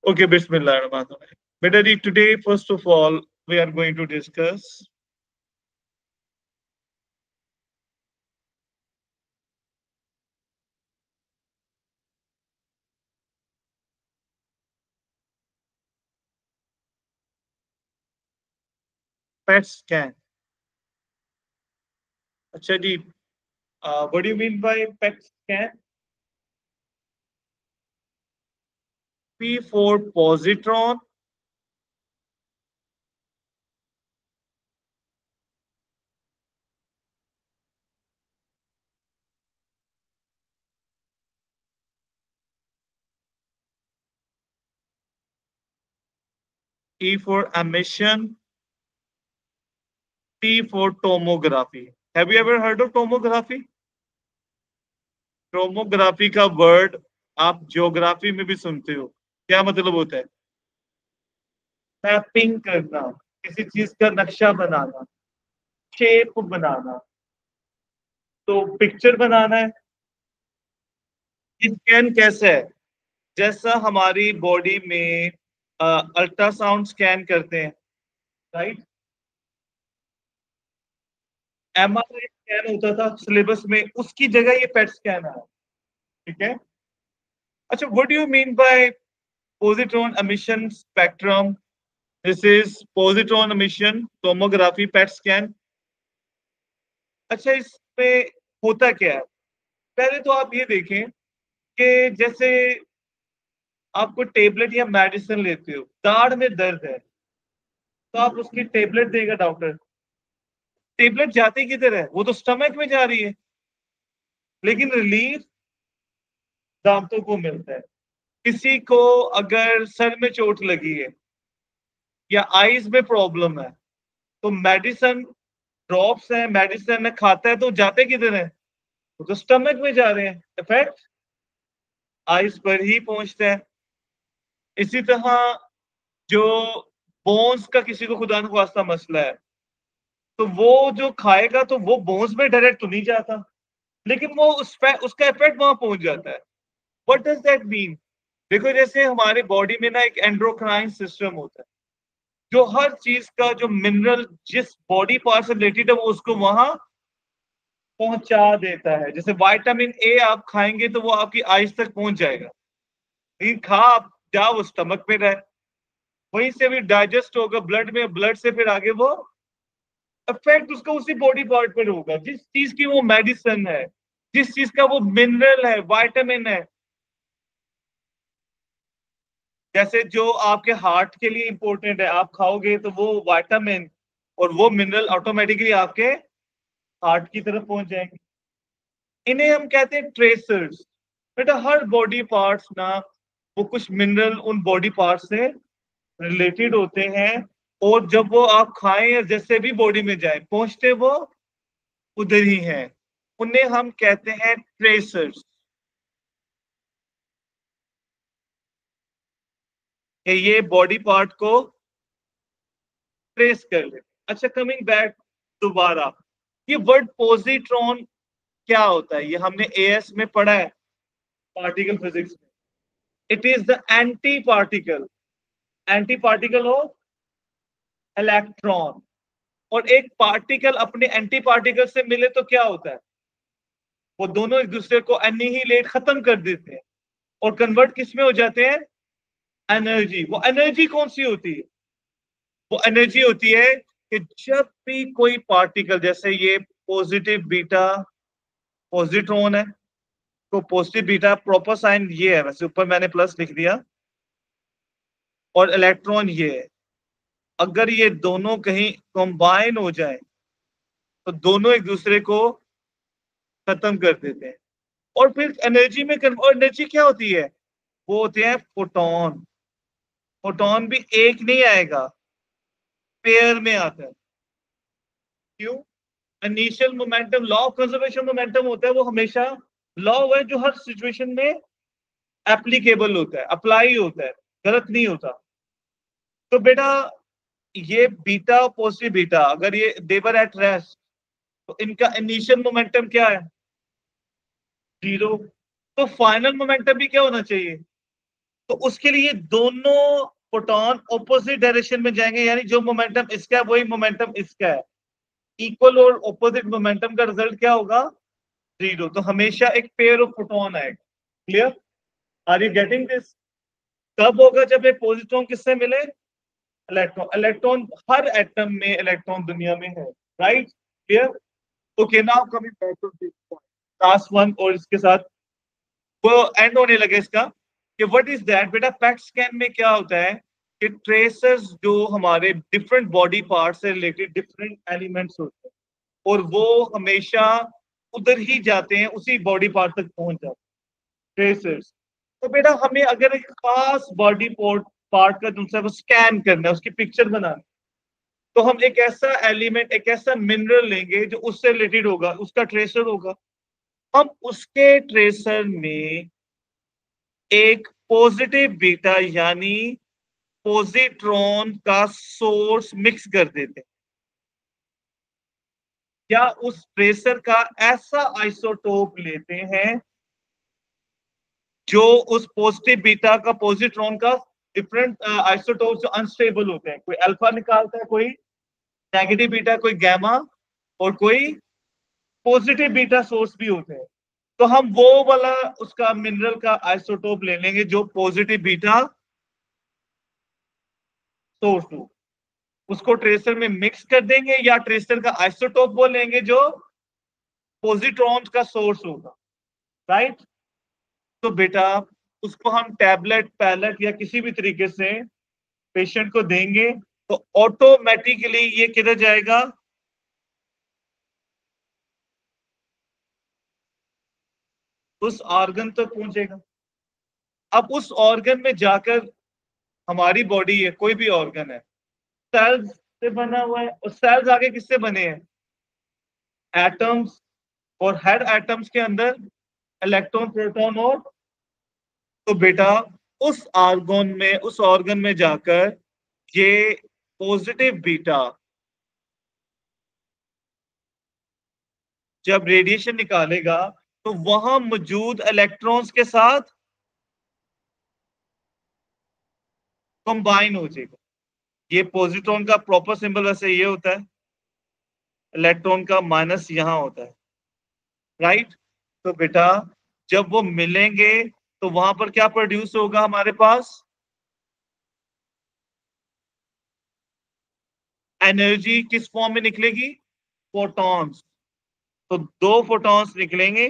Okay, Bismillahirrahmanirrahim. Better today, first of all, we are going to discuss PET scan. अच्छा जी, what do you mean by PET scan? P for positron, E for emission, T for tomography. Have you ever heard of tomography? Tomography का word आप geography में भी सुनते हो। क्या मतलब होता है? मैपिंग करना, किसी चीज का नक्शा बनाना, शेप बनाना। तो पिक्चर बनाना है। स्कैन कैसे है? जैसा हमारी बॉडी में अल्ट्रासाउंड स्कैन करते हैं, राइट? एमआरआई स्कैन होता था सिलेबस में, उसकी जगह ये पेट स्कैन है। ठीक है। अच्छा, what do you mean bye positron emission spectrum? This is positron emission tomography PET scan. अच्छा, इसमें होता क्या है? पहले तो आप ये देखें कि जैसे आपको टेबलेट या मेडिसिन लेते हो, दाढ़ में दर्द है, तो आप उसकी टेबलेट देगा डॉक्टर। टेबलेट जाती किधर है? वो तो स्टमक में जा रही है, लेकिन रिलीफ दांतों को मिलता है। किसी को अगर सर में चोट लगी है या आईज में प्रॉब्लम है, तो मेडिसिन ड्रॉप्स है, मेडिसिन है, खाता है, तो जाते किधर है? वो तो स्टमक में जा रहे हैं। इफेक्ट आइस पर ही पहुंचते हैं। इसी तरह जो बोन्स का किसी को खुदा न खास्ता मसला है, तो वो जो खाएगा तो वो बोन्स में डायरेक्ट तो नहीं जाता, लेकिन वो उस पे उसका इफेक्ट वहां पहुंच जाता है। What does that mean? देखो, जैसे हमारे बॉडी में ना एक एंडोक्राइन सिस्टम होता है, जो हर चीज का जो मिनरल जिस बॉडी पार्ट से रिलेटेड है वो उसको वहां पहुंचा देता है। जैसे विटामिन ए आप खाएंगे तो वो आपकी आइज तक पहुंच जाएगा, लेकिन खा आप जाओ वो स्टमक में रहे, वहीं से भी डाइजेस्ट होगा ब्लड में, ब्लड से फिर आगे वो इफेक्ट उसका उसी बॉडी पार्ट पर होगा जिस चीज की वो मेडिसिन है, जिस चीज का वो मिनरल है, विटामिन है। जैसे जो आपके हार्ट के लिए इंपॉर्टेंट है, आप खाओगे तो वो विटामिन और वो मिनरल ऑटोमेटिकली आपके हार्ट की तरफ पहुंच जाएंगे। इन्हें हम कहते हैं ट्रेसर्स। बेटा, हर बॉडी पार्ट्स ना वो कुछ मिनरल उन बॉडी पार्ट से रिलेटेड होते हैं, और जब वो आप खाएं या जैसे भी बॉडी में जाए पहुंचते वो उधर ही हैं। उन्हें हम कहते हैं ट्रेसर्स, कि ये बॉडी पार्ट को ट्रेस कर ले। अच्छा, कमिंग बैक दोबारा, ये वर्ड पॉजिट्रॉन क्या होता है? ये हमने एएस में पढ़ा है, पार्टिकल फिजिक्स में। It is the anti particle, anti particle of electron. और एक पार्टिकल अपने एंटी पार्टिकल से मिले तो क्या होता है? वो दोनों एक दूसरे को एनिहिलेट, खत्म कर देते हैं, और कन्वर्ट किस में हो जाते हैं? एनर्जी। वो एनर्जी कौन सी होती है? वो एनर्जी होती है कि जब भी कोई पार्टिकल, जैसे ये पॉजिटिव बीटा पॉजिट्रॉन है, तो पॉजिटिव बीटा प्रॉपर साइन ये है, वैसे ऊपर मैंने प्लस लिख दिया, और इलेक्ट्रॉन ये है। अगर ये दोनों कहीं कंबाइन हो जाए तो दोनों एक दूसरे को खत्म कर देते हैं, और फिर एनर्जी में और एनर्जी क्या होती है? वो होते हैं फोटोन। फोटोन भी एक नहीं आएगा, पेयर में आता है। क्यों? Initial momentum, law of conservation momentum होता है, वो हमेशा लॉ है जो हर सिचुएशन में एप्लीकेबल होता है, अप्लाई होता है, गलत नहीं होता। तो बेटा, ये बीटा पॉजिटिव बीटा अगर ये देवर एट रेस्ट, तो इनका इनिशियल मोमेंटम क्या है? जीरो। तो फाइनल मोमेंटम भी क्या होना चाहिए? तो उसके लिए दोनों फोटोन ऑपोजिट डायरेक्शन में जाएंगे, यानी जो मोमेंटम इसका है वही मोमेंटम इसका है। इक्वल और ऑपोजिट मोमेंटम का रिजल्ट क्या होगा? 0। तो हमेशा एक पेयर ऑफ फोटोन आएगा। Clear? Are you getting this? कब होगा? जब एक पॉजिट्रॉन किससे मिले? इलेक्ट्रॉन। इलेक्ट्रॉन हर एटम में इलेक्ट्रॉन दुनिया में है। Right? Clear? Okay, now coming back to this last one, और इसके साथ वो एंड होने लगे इसका कि व्हाट इज दैट। बेटा पैट स्कैन में क्या होता है कि ट्रेसेस जो हमारे डिफरेंट बॉडी पार्ट से रिलेटेड डिफरेंट एलिमेंट्स होते हैं, और वो हमेशा उधर ही जाते हैं, उसी बॉडी पार्ट तक पहुंच जाते हैं, ट्रेसेस। तो बेटा हमें अगर एक खास बॉडी पार्ट का दूसरा को स्कैन करना है, उसकी पिक्चर बनाना है, तो हम एक ऐसा एलिमेंट, एक ऐसा मिनरल लेंगे जो उससे रिलेटेड होगा, उसका ट्रेसर होगा। हम उसके ट्रेसर में एक पॉजिटिव बीटा यानी पॉजिट्रॉन का सोर्स मिक्स कर देते हैं, या उस ट्रेसर का ऐसा आइसोटोप लेते हैं जो उस पॉजिटिव बीटा का, पॉजिट्रॉन का डिफरेंट आइसोटोप जो अनस्टेबल होते हैं, कोई अल्फा निकालता है, कोई नेगेटिव बीटा, कोई गैमा, और कोई पॉजिटिव बीटा सोर्स भी होते हैं। तो हम वो वाला उसका मिनरल का आइसोटोप ले लेंगे जो पॉजिटिव बीटा सोर्स हो, उसको ट्रेसर में मिक्स कर देंगे, या ट्रेसर का आइसोटोप वो लेंगे जो पॉजिट्रॉन का सोर्स होगा। राइट? तो बेटा उसको हम टैबलेट, पैलेट या किसी भी तरीके से पेशेंट को देंगे, तो ऑटोमेटिकली ये किधर जाएगा? उस ऑर्गन तक पहुंचेगा। अब उस ऑर्गन में जाकर, हमारी बॉडी है, कोई भी ऑर्गन है, सेल्स से बना हुआ है, और सेल्स आगे किससे बने हैं? एटम्स। और हर एटम्स के अंदर इलेक्ट्रॉन, प्रोटॉन और, तो बेटा उस ऑर्गन में जाकर ये पॉजिटिव बीटा जब रेडिएशन निकालेगा, तो वहां मौजूद इलेक्ट्रॉन्स के साथ कंबाइन हो जाएगा। ये पॉजिट्रॉन का प्रॉपर सिंबल वैसे ये होता है, इलेक्ट्रॉन का माइनस यहां होता है। राइट? तो बेटा जब वो मिलेंगे तो वहां पर क्या प्रोड्यूस होगा हमारे पास? एनर्जी किस फॉर्म में निकलेगी? फोटॉन्स। तो दो फोटॉन्स निकलेंगे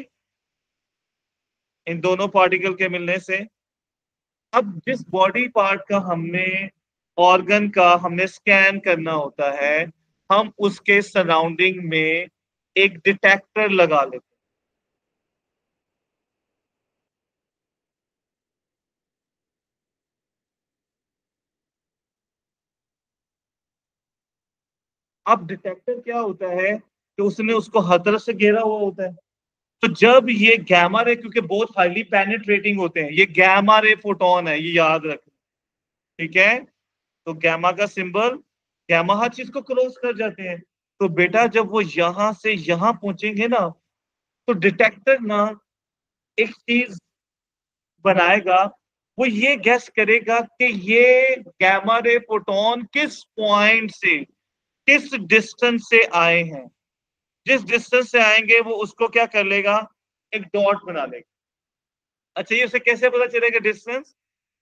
इन दोनों पार्टिकल के मिलने से। अब जिस बॉडी पार्ट का हमने, ऑर्गन का हमने स्कैन करना होता है, हम उसके सराउंडिंग में एक डिटेक्टर लगा लेते हैं। अब डिटेक्टर क्या होता है कि उसने उसको हर तरफ से घेरा हुआ होता है। तो जब ये गैमा रे, क्योंकि बहुत हाईली पेनिट्रेटिंग होते हैं, ये गैमा रे फोटोन है, ये याद रखें। ठीक है? तो गैमा का सिंबल, गैमा हर चीज को क्रॉस कर जाते हैं। तो बेटा जब वो यहां से यहां पहुंचेंगे ना, तो डिटेक्टर ना एक चीज बनाएगा, वो ये गेस करेगा कि ये गैमा रे फोटोन किस पॉइंट से, किस डिस्टेंस से आए हैं। जिस डिस्टेंस से आएंगे वो उसको क्या कर लेगा? एक डॉट बना लेगा। अच्छा, ये उसे कैसे पता चलेगा डिस्टेंस?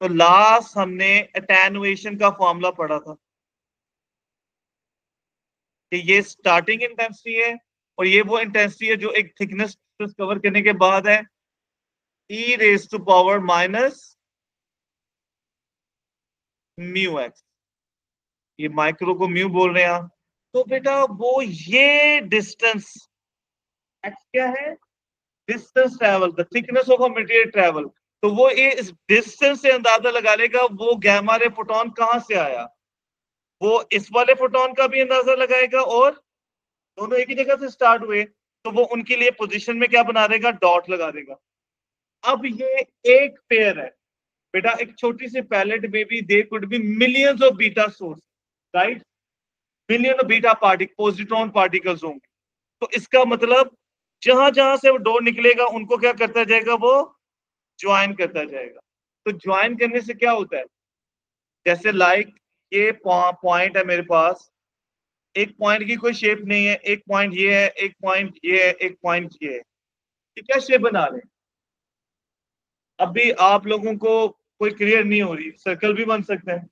तो लास्ट हमने एटेनुएशन का फॉर्मूला पढ़ा था कि ये स्टार्टिंग इंटेंसिटी है, और ये वो इंटेंसिटी है जो एक थिकनेस कवर करने के बाद है, e raise to power minus mu x. ये माइक्रो को म्यू बोल रहे हैं आप। तो बेटा वो ये डिस्टेंस एक्स क्या है? Distance travel, the thickness of a material travel. तो वो ये इस डिस्टेंस से अंदाजा लगा लेगा वो गैमा रे फोटोन कहां से आया। वो इस वाले फोटोन का भी अंदाजा लगाएगा, और दोनों एक ही जगह से स्टार्ट हुए, तो वो उनके लिए पोजीशन में क्या बना देगा? डॉट लगा देगा। अब ये एक पेयर है बेटा, एक छोटी सी पैलेट में भी there could be millions of beta source. Right? Million of beta particle, positron particles होंगे। तो इसका मतलब जहां जहां से वो डॉट निकलेगा उनको क्या करता जाएगा? वो ज्वाइन करता जाएगा। तो ज्वाइन करने से क्या होता है, जैसे लाइक ये पॉइंट है मेरे पास, एक पॉइंट की कोई शेप नहीं है, एक पॉइंट ये है, एक पॉइंट ये है, एक पॉइंट ये है, ये क्या शेप बना रहे हैं? अभी आप लोगों को कोई क्लियर नहीं हो रही, सर्कल भी बन सकते हैं,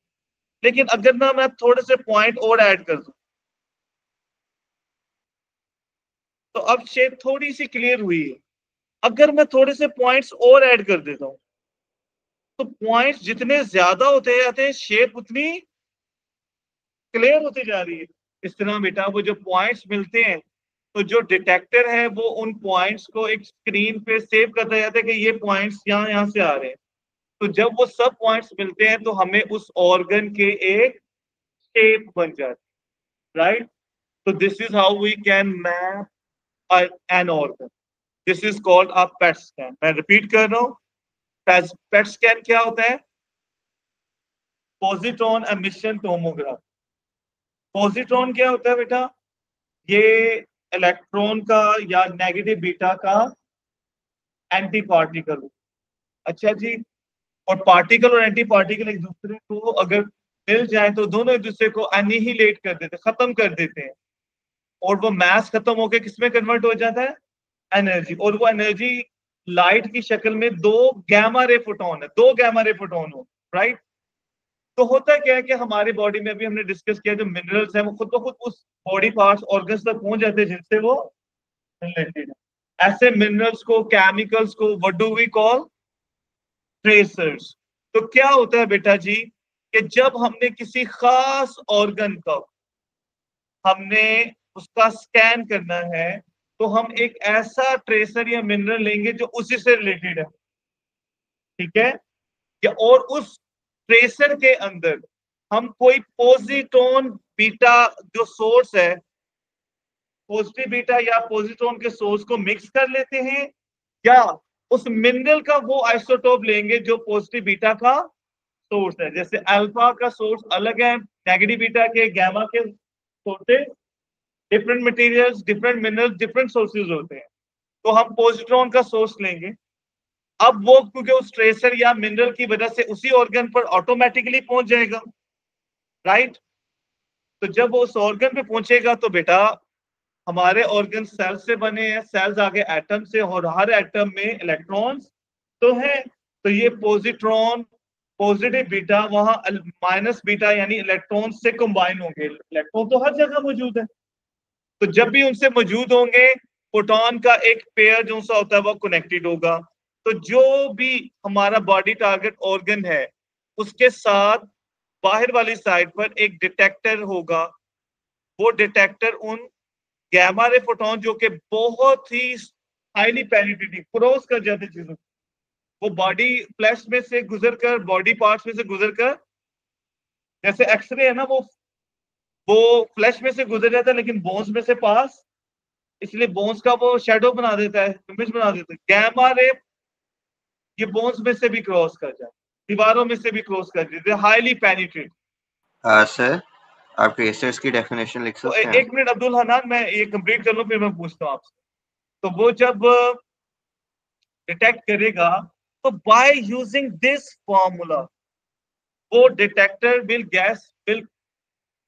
लेकिन अगर ना मैं थोड़े से पॉइंट और ऐड कर दूं तो अब शेप थोड़ी सी क्लियर हुई है। अगर मैं थोड़े से पॉइंट्स और ऐड कर देता हूं तो पॉइंट्स जितने ज्यादा होते जाते हैं शेप उतनी क्लियर होती जा रही है। इस तरह बेटा वो जो पॉइंट्स मिलते हैं तो जो डिटेक्टर है वो उन पॉइंट्स को एक स्क्रीन पे सेव करता जाता है कि ये पॉइंट्स यहाँ यहाँ से आ रहे हैं। तो जब वो सब पॉइंट्स मिलते हैं तो हमें उस ऑर्गन के एक शेप बन जाती है, राइट। तो this is how we can map an organ. This is called a PET scan. मैं रिपीट कर रहा हूँ, पेट स्कैन क्या होता है? Positron emission tomograph. पॉजिट्रॉन क्या होता है बेटा? ये इलेक्ट्रॉन का या नेगेटिव बीटा का एंटी पार्टिकल। अच्छा जी। और पार्टिकल और एंटी पार्टिकल एक दूसरे को अगर मिल जाए तो दोनों एक दूसरे को एनिहिलेट कर देते, खत्म कर देते हैं, और वो मास खत्म होकर किसमें कन्वर्ट हो जाता है? एनर्जी। और वो एनर्जी लाइट की शक्ल में दो गैमा रे फोटोन है, दो गैमा रे फोटोन हो, राइट। तो होता क्या है कि हमारी बॉडी में भी हमने डिस्कस किया, जो मिनरल्स हैं वो खुद ब खुद उस बॉडी पार्ट्स ऑर्गन्स तक पहुंच जाते हैं जिनसे वो रिलेटेड है। ऐसे मिनरल्स को, केमिकल्स को what do we call? Tracers. तो क्या होता है बेटा जी कि जब हमने किसी खास ऑर्गन का हमने उसका स्कैन करना है तो हम एक ऐसा ट्रेसर या मिनरल लेंगे जो उसी से रिलेटेड है, ठीक है। या और उस ट्रेसर के अंदर हम कोई पॉजिट्रॉन बीटा जो सोर्स है, पॉजिटिव बीटा या पॉजिट्रॉन के सोर्स को मिक्स कर लेते हैं, या उस मिनरल का वो आइसोटोप लेंगे जो पॉजिटिव बीटा का सोर्स है। जैसे अल्फा का सोर्स अलग है नेगेटिव बीटा के, गैमा के sources, different materials, different minerals, different sources होते हैं। तो हम पॉजिट्रॉन का सोर्स लेंगे। अब वो क्योंकि उस ट्रेसर या मिनरल की वजह से उसी ऑर्गन पर ऑटोमेटिकली पहुंच जाएगा, राइट। तो जब वो उस ऑर्गन पे पहुंचेगा तो बेटा हमारे ऑर्गन सेल से बने हैं, सेल्स आगे एटम से, और हर एटम में इलेक्ट्रॉन्स तो है। तो ये पॉजिट्रॉन, पॉजिटिव बीटा वहां माइनस बीटा यानी इलेक्ट्रॉन से कंबाइन होंगे। इलेक्ट्रॉन तो हर जगह मौजूद है, तो जब भी उनसे मौजूद होंगे प्रोटॉन का एक पेयर जो सा होता है वो कनेक्टेड होगा। तो जो भी हमारा बॉडी टारगेट ऑर्गन है उसके साथ बाहर वाली साइड पर एक डिटेक्टर होगा। वो डिटेक्टर उन गैमा रे फोटोन जो कि बहुत ही हाईली पेनिट्रेटिंग क्रॉस कर जाते चीजों, वो बॉडी फ्लैश में से गुजर कर, बॉडी पार्ट्स में से गुजर कर, जैसे एक्सरे है ना, वो फ्लैश में से गुजर जाता है लेकिन बोन्स में से पास, इसलिए बोन्स का वो शेडो बना देता है, इमेज बना देता है। गैमा रे ये बोन्स में से भी क्रॉस कर जाए, दीवारों में से भी क्रॉस कर देते हैं, हाईली पेनिट्रेट। सर आप ट्रेसर्स की डेफिनेशन लिख तो सकते हैं? एक मिनट अब्दुल हनान, मैं ये कंप्लीट कर लूं फिर मैं पूछता हूं आपसे। तो वो जब डिटेक्ट करेगा तो बाय यूजिंग दिस फॉर्मूला वो डिटेक्टर विल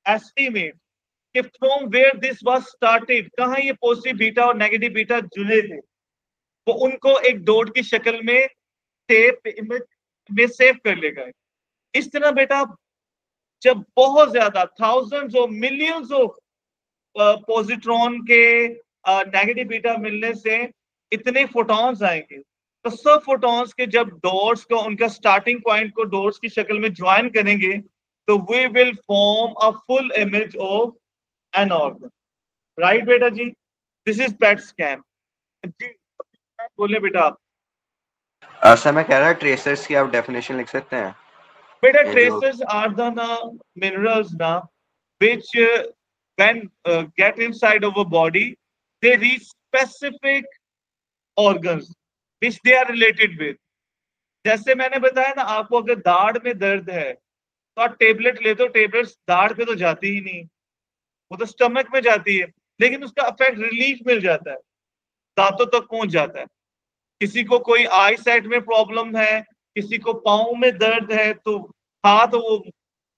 एस्टिमेट कि from where this was started, कहां ये पॉजिटिव बीटा और नेगेटिव बीटा जुड़े थे, वो उनको एक डॉट की शक्ल में सेव इमेज में सेव कर लेगा। इस तरह बेटा जब बहुत ज्यादा थाउजेंड्स और मिलियंस ऑफ पॉजिट्रॉन के नेगेटिव बीटा मिलने से इतने फोटॉन्स आएंगे, तो सब फोटॉन्स के जब डॉट्स को उनका स्टार्टिंग पॉइंट को डॉट्स की शक्ल में ज्वाइन करेंगे तो we will form a full image of an organ, right बेटा जी। दिस इज पेट स्कैन जी। बोले बेटा आप। सर मैं कह रहा ट्रेसर्स की आप डेफिनेशन लिख सकते हैं? बेटा ये जो ट्रेसेस आर द मिनरल्स ना which when get inside our body they reach specific organs which they are related with। जैसे मैंने बताया ना आपको, अगर दाढ़ में दर्द है तो आप टेबलेट लेते हो, टेबलेट दाढ़ पे तो जाती ही नहीं, वो तो स्टमक में जाती है, लेकिन उसका इफेक्ट रिलीफ मिल जाता है, दांतों तक पहुंच जाता है। किसी को कोई आई साइट में प्रॉब्लम है किसी को पाँव में दर्द है तो हाथ वो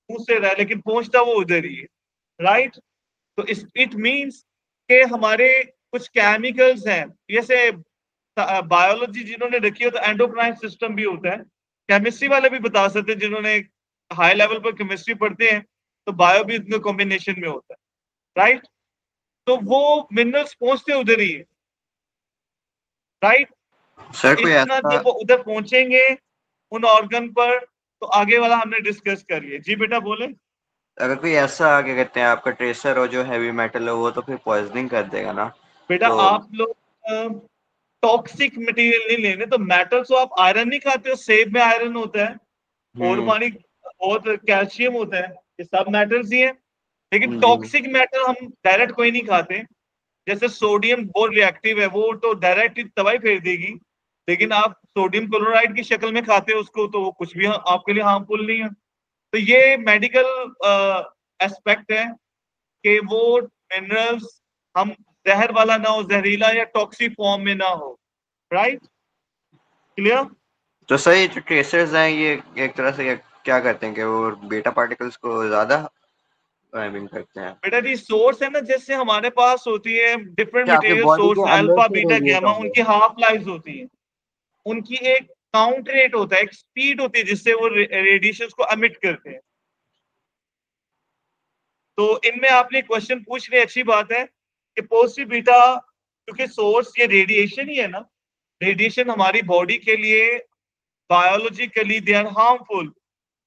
मुंह से रहा है लेकिन पहुंचता वो उधर ही है, राइट। तो इट मीन्स के हमारे कुछ केमिकल्स हैं, जैसे बायोलॉजी जिन्होंने रखी हो तो एंडोक्राइन सिस्टम भी होता है, केमिस्ट्री वाले भी बता सकते हैं जिन्होंने हाई लेवल पर केमिस्ट्री पढ़ते हैं, तो बायो भी इनके कॉम्बिनेशन में होता है, राइट। तो वो मिनरल्स पहुंचते उधर ही है, राइट। तो सर कोई इतना ऐसा, जब वो उधर पहुंचेंगे उन ऑर्गन पर, तो आगे वाला हमने डिस्कस करिए। जी बेटा बोले। अगर कोई ऐसा क्या कहते हैं आपका ट्रेसर हो जो हैवी मेटल हो, वो तो फिर पॉइजनिंग कर देगा ना। बेटा तो आप लोग टॉक्सिक मटेरियल नहीं लेने, तो मेटल तो आप आयरन नहीं खाते हो, सेब में आयरन होता है और हम्म। पानी और कैल्शियम होता है, ये सब मेटल्स ही है। लेकिन जी। टॉक्सिक मेटल हम डायरेक्ट कोई नहीं खाते, जैसे सोडियम बहुत रिएक्टिव है, वो तो डायरेक्ट तबाही फेर देगी, लेकिन आप सोडियम क्लोराइड की शक्ल में खाते हो उसको तो वो कुछ भी आपके लिए हार्मफुल नहीं है। तो ये मेडिकल एस्पेक्ट है कि वो मिनरल्स हम जहर वाला ना हो, जहरीला या टॉक्सिक फॉर्म में ना हो, राइट, क्लियर। तो सर ये जो ट्रेसर्स हैं ये एक तरह से क्या करते हैं कि वो बीटा पार्टिकल्स को ज्यादा आई मीन करते हैं। बेटा जी सोर्स है ना, जैसे हमारे पास होती है डिफरेंट क्या आपकी मटेरियल बॉडी सोर्स, के अंदर अल्फा से बीटा रेडिएट गैमा, होंगे। उनकी हाफ लाइफ होती है, उनकी एक काउंट रेट होता है, एक स्पीड होती है जिससे वो रेडिएशन को अमिट करते हैं। तो इनमें आपने क्वेश्चन पूछ रहे, अच्छी बात है कि पॉजिटिव बीटा, क्योंकि सोर्स ये रेडिएशन ही है ना, रेडिएशन हमारी बॉडी के लिए बायोलॉजिकली दे आर हार्मफुल।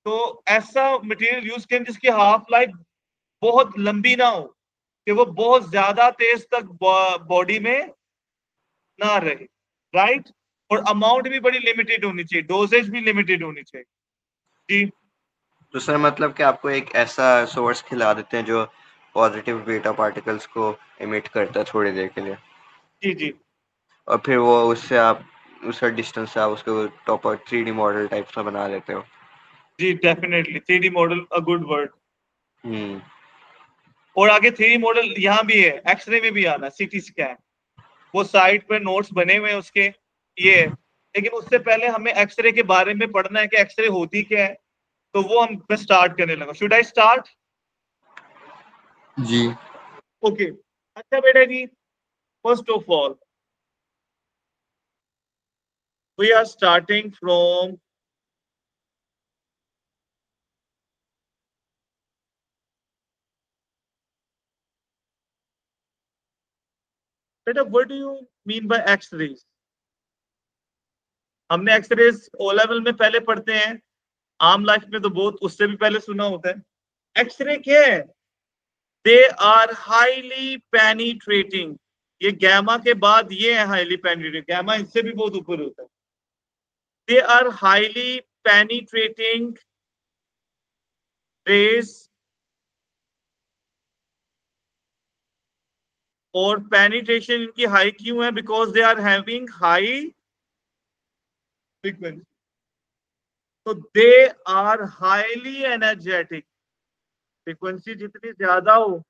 तो ऐसा मटेरियल यूज करें जिसकी हाफ लाइफ बहुत लंबी ना हो, कि वो बहुत ज्यादा तेज तक बॉडी में ना रहे, राइट। और अमाउंट भी बड़ी लिमिटेड होनी चाहिए, डोजेज भी लिमिटेड होनी चाहिए। जी तो सर मतलब कि आपको एक ऐसा सोर्स खिला देते हैं जो पॉजिटिव बीटा पार्टिकल्स को इमिट करता है थोड़ी देर के लिए, जी जी और फिर वो उससे आप उसका डिस्टेंस से आप उसको टॉप 3D मॉडल टाइप सा बना लेते हो। जी, definitely 3D model a good word. Hmm. और आगे 3D मॉडल यहाँ भी है, एक्सरे में भी आना, सीटी स्कैन, वो साइट पे नोट्स बने हुए हैं उसके, ये है। लेकिन उससे पहले हमें एक्सरे के बारे में पढ़ना है कि एक्सरे होती क्या है, तो वो हम मैं स्टार्ट करने लगा। Should I start? जी। ओके, अच्छा बेटा जी, first of all we are starting from बेटा what do you mean by X-rays. हमने एक्सरेज ओ लेवल में पहले पढ़ते हैं, आम लाइफ में तो बहुत उससे भी पहले सुना होता है। एक्सरे क्या है? दे आर हाईली पेनिट्रेटिंग, ये गैमा के बाद ये है हाईली पेनिट्रेटिंग, गैमा इससे भी बहुत ऊपर होता है। They are highly penetrating rays, और पेनिट्रेशन इनकी हाई क्यों है? Because they are having high frequency, तो they are highly energetic. Frequency जितनी ज्यादा हो,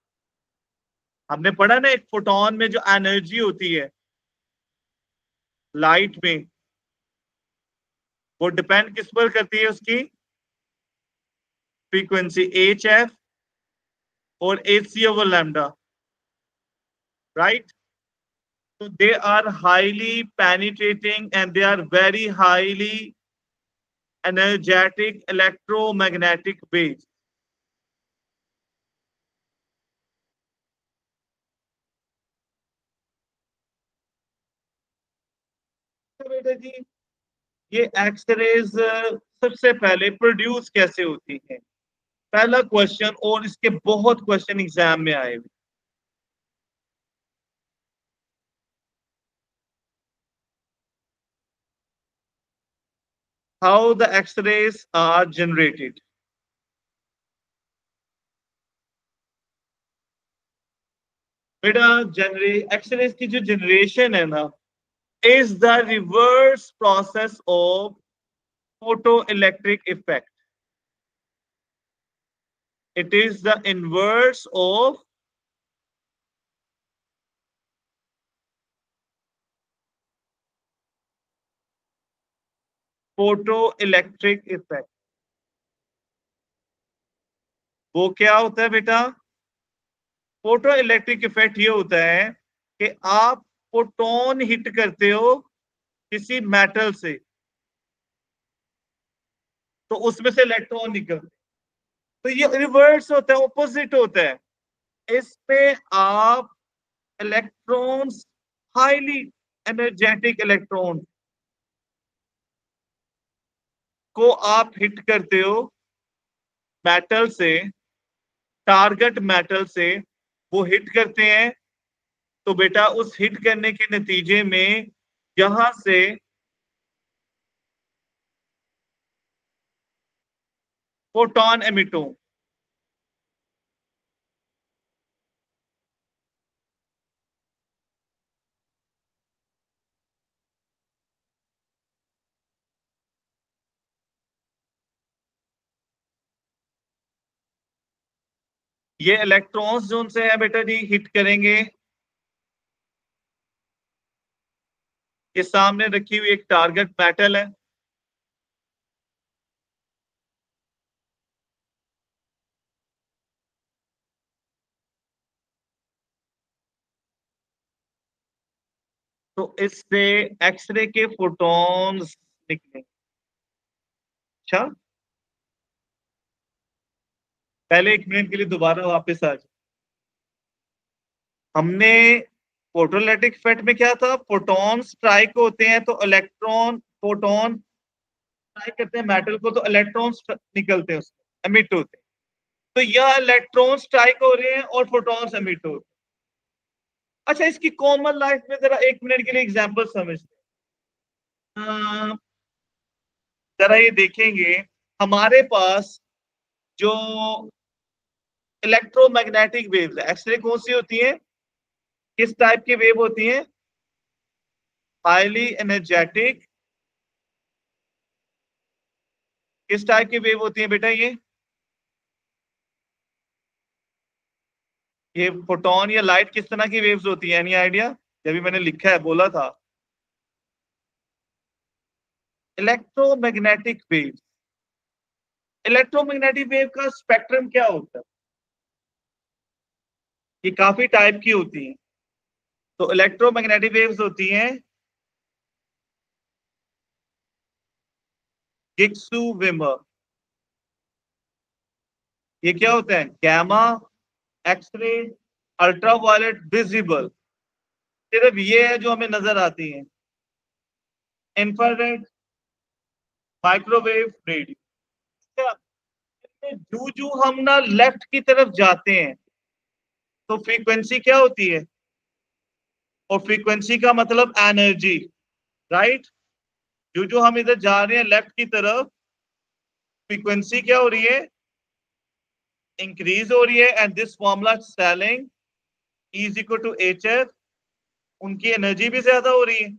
हमने पढ़ा ना एक फोटोन में जो एनर्जी होती है लाइट में, वो डिपेंड किस पर करती है? उसकी फ्रीक्वेंसी एच एफ और H C over lambda, right. So they are highly penetrating and they are very highly energetic electromagnetic waves. तो बेटा जी ये एक्सरेज सबसे पहले प्रोड्यूस कैसे होती है, पहला क्वेश्चन, और इसके बहुत क्वेश्चन एग्जाम में आए हुए। How the X-rays are generated. बेटा एक्सरेज की जो जनरेशन है ना, is the reverse process of photoelectric effect. It is the inverse of photo electric effect. वो क्या होता है बेटा? फोटो इलेक्ट्रिक इफेक्ट ये होता है कि आप फोटोन हिट करते हो किसी मेटल से, तो उसमें से इलेक्ट्रॉन निकलते, तो ये रिवर्स होता है, ऑपोजिट होता है। इसमें आप इलेक्ट्रॉन्स, हाईली एनर्जेटिक इलेक्ट्रॉन को आप हिट करते हो मेटल से, टारगेट मेटल से वो हिट करते हैं, तो बेटा उस हिट करने के नतीजे में यहां से फोटोन एमिट हो। ये इलेक्ट्रॉन्स जो उनसे है बेटा जी हिट करेंगे, ये सामने रखी हुई एक टारगेट मेटल है, तो इससे एक्सरे के फोटॉन्स निकलेंगे। अच्छा, पहले 1 मिनट के लिए दोबारा वापस आ जाए। हमने फोटोइलेक्ट्रिक इफेक्ट में क्या था, फोटॉन स्ट्राइक होते हैं तो इलेक्ट्रॉन, फोटॉन स्ट्राइक करते हैं मेटल को तो इलेक्ट्रॉन निकलते हैं उससे, एमिट होते हैं। तो यह इलेक्ट्रॉन स्ट्राइक हो रहे हैं और फोटॉन्स एमिट हो रहे हैं। अच्छा, इसकी कॉमन लाइफ में जरा 1 मिनट के लिए एग्जांपल समझते हैं। जरा ये देखेंगे, हमारे पास जो इलेक्ट्रोमैग्नेटिक वेव्स है, एक्सरे कौन सी होती है, किस टाइप की वेव होती है? Highly energetic. किस टाइप की वेव होती है बेटा ये फोटोन या लाइट किस तरह की वेव्स होती है, एनी आइडिया? जब भी मैंने लिखा है, बोला था इलेक्ट्रोमैग्नेटिक वेव। इलेक्ट्रोमैग्नेटिक वेव का स्पेक्ट्रम क्या होता है? ये काफी टाइप की होती है। तो इलेक्ट्रोमैग्नेटिक वेव्स होती हैं गिग्सू विमर। ये क्या होता है? गैमा, एक्सरे, अल्ट्रावायलेट, विजिबल, सिर्फ ये है जो हमें नजर आती है। Infrared, microwave, radio. जो जो हम ना लेफ्ट की तरफ जाते हैं तो फ्रीक्वेंसी क्या होती है? और फ्रीक्वेंसी का मतलब एनर्जी, राइट? जो जो हम इधर जा रहे हैं लेफ्ट की तरफ, फ्रीक्वेंसी क्या हो रही है? इंक्रीज हो रही है, and this formula telling is equal to H F, उनकी एनर्जी भी ज्यादा हो रही है।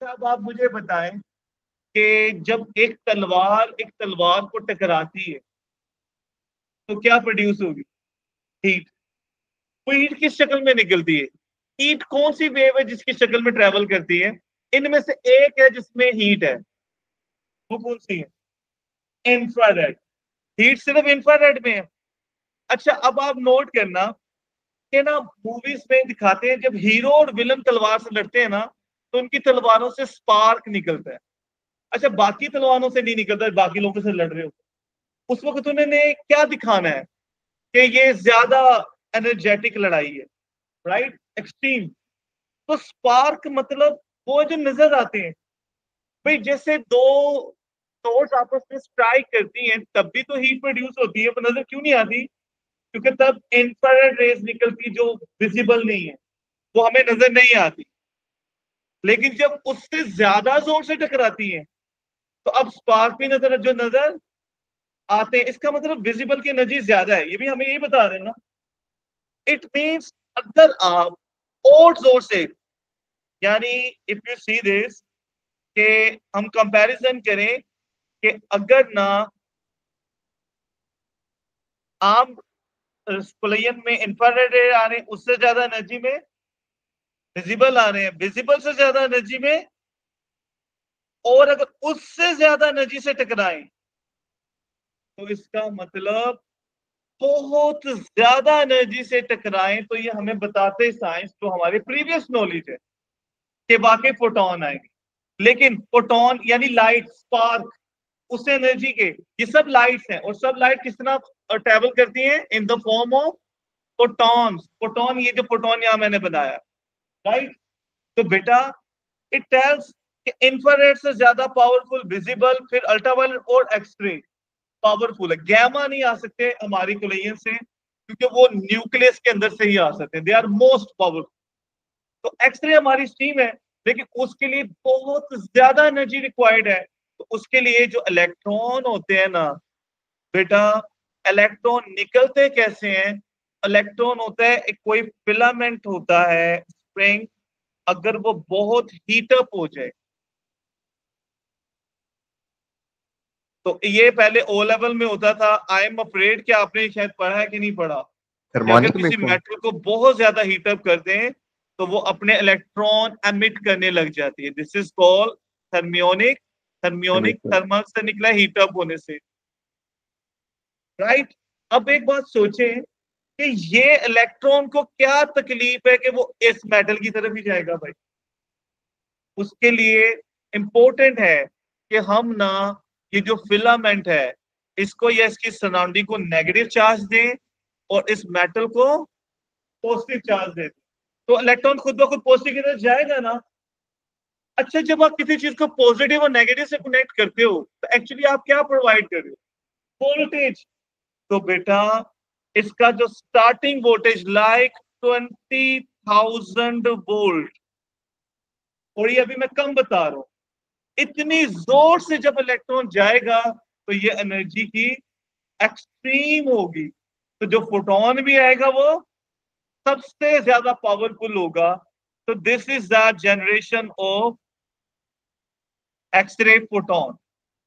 अब आप मुझे बताएं कि जब एक तलवार को टकराती है तो क्या प्रोड्यूस होगी? हीट। वो हीट किस शक्ल में निकलती है? हीट कौन सी वेव है जिसकी शक्ल में ट्रेवल करती है? इनमें से एक है जिसमें हीट है, वो कौन सी है? इंफ्रारेड। हीट सिर्फ इंफ्रारेड में है। अच्छा, अब आप नोट करना कि ना मूवीज में दिखाते हैं जब हीरो और विलन तलवार से लड़ते हैं ना, तो उनकी तलवारों से स्पार्क निकलता है। अच्छा, बाकी तलवारों से नहीं निकलता, बाकी लोगों से लड़ रहे हो उस वक्त उन्होंने क्या दिखाना है कि ये ज्यादा एनर्जेटिक लड़ाई है, राइट, एक्सट्रीम। तो स्पार्क मतलब वो जो नजर आते हैं, भाई जैसे दो सोर्स आपस में स्ट्राइक करती हैं तब भी तो हीट प्रोड्यूस होती है, पर नजर क्यों नहीं आती? क्योंकि तब इंफ्रारेड रेज निकलती जो विजिबल नहीं है, वो हमें नजर नहीं आती। लेकिन जब उससे ज्यादा जोर से टकराती है तो अब स्पार्क भी नजर, जो नजर आते हैं, इसका मतलब विजिबल की एनर्जी ज्यादा है, ये भी हमें यही बता रहे हैं ना। इट मीन्स अगर आप और जोर से, यानी इफ यू सी दिस, कि हम कंपैरिजन करें कि अगर ना आम स्प्लेयन में इंफ्रारेड रे आ रहे हैं उससे ज्यादा एनर्जी में विजिबल आ रहे हैं, विजिबल से ज्यादा एनर्जी में और अगर उससे ज्यादा एनर्जी से टकराएं तो इसका मतलब बहुत ज्यादा एनर्जी से टकराएं तो ये हमें बताते साइंस जो हमारे प्रीवियस नॉलेज है कि वाकई फोटोन आएंगे। लेकिन फोटोन यानी लाइट स्पार्क उस एनर्जी के, ये सब लाइट्स हैं और सब लाइट किस तरह ट्रेवल करती हैं in the form of photons. Photon, ये जो फोटोन यहां मैंने बनाया, राइट। तो बेटा इट टेल्स कि इंफ्रारेड से ज्यादा पावरफुल विजिबल, फिर अल्ट्रावायलेट और एक्सरे पावरफुल है। गैमा नहीं आ सकते हमारी कोलिजन से क्योंकि वो न्यूक्लियस के अंदर से ही आ सकते हैं, दे आर मोस्ट पावरफुल। तो एक्सरे हमारी स्ट्रीम है लेकिन उसके लिए बहुत ज्यादा एनर्जी रिक्वायर्ड है। तो उसके लिए जो इलेक्ट्रॉन होते हैं ना बेटा, इलेक्ट्रॉन निकलते कैसे हैं? इलेक्ट्रॉन होता है एक कोई फिलामेंट होता है स्प्रिंग, अगर वो बहुत हीटअप हो जाए तो ये पहले ओ लेवल में होता था। आई एम अफ्रेड कि आपने शायद पढ़ा है कि नहीं पढ़ा, कि अगर हार्मोनिक किसी इमिशन। मेटल को बहुत ज्यादा हीटअप कर दें तो वो अपने इलेक्ट्रॉन एमिट करने लग जाती है। This is called thermionic. Thermionic emission. Thermal से निकला हीटअप होने से, राइट। अब एक बात सोचें कि ये इलेक्ट्रॉन को क्या तकलीफ है कि वो इस मेटल की तरफ ही जाएगा भाई। उसके लिए इंपॉर्टेंट है कि हम ना ये जो फिलामेंट है इसको या इसकी सराउंडिंग को नेगेटिव चार्ज दें और इस मेटल को पॉजिटिव चार्ज दें, तो इलेक्ट्रॉन खुद ब खुद पॉजिटिव की तरफ जाएगा ना। अच्छा, जब आप किसी चीज को पॉजिटिव और नेगेटिव से कनेक्ट करते हो तो एक्चुअली आप क्या प्रोवाइड कर रहे हो? वोल्टेज। तो बेटा इसका जो स्टार्टिंग वोल्टेज लाइक 20,000 वोल्ट, और ये अभी मैं कम बता रहा हूं, इतनी जोर से जब इलेक्ट्रॉन जाएगा तो ये एनर्जी की एक्सट्रीम होगी। तो जो फोटोन भी आएगा वो सबसे ज्यादा पावरफुल होगा। तो this is the generation of X-ray photon,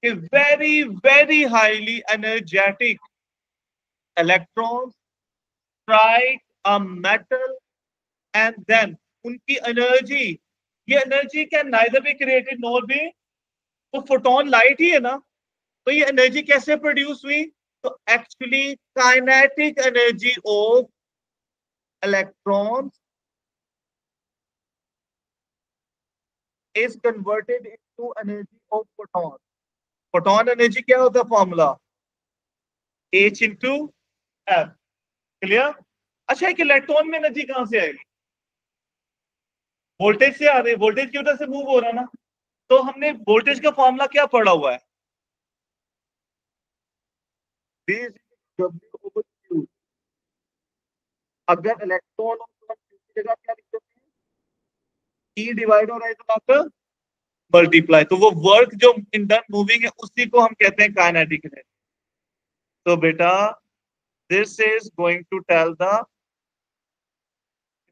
very very highly energetic electron strike a metal and then उनकी एनर्जी, ये energy can neither be created nor be, तो फोटोन लाइट ही है ना, तो ये एनर्जी कैसे प्रोड्यूस हुई? तो actually kinetic energy of electrons is converted into energy of photon. Photon energy क्या होता है? Formula H into F। Clear? अच्छा, एक इलेक्ट्रॉन में एनर्जी कहां से आएगी? वोल्टेज से आ रही है, वोल्टेज की वजह से मूव हो रहा है ना। तो हमने वोल्टेज का फॉर्मूला क्या पढ़ा हुआ है? V is equal to W over Q। अगर इलेक्ट्रॉन और Q की जगह क्या लिख सकते हैं? E डिवाइड हो रहा है तो आपका मल्टीप्लाई, तो वो वर्क जो इन डन मूविंग है उसी को हम कहते हैं काइनेटिक एनर्जी। तो बेटा this is going to tell the,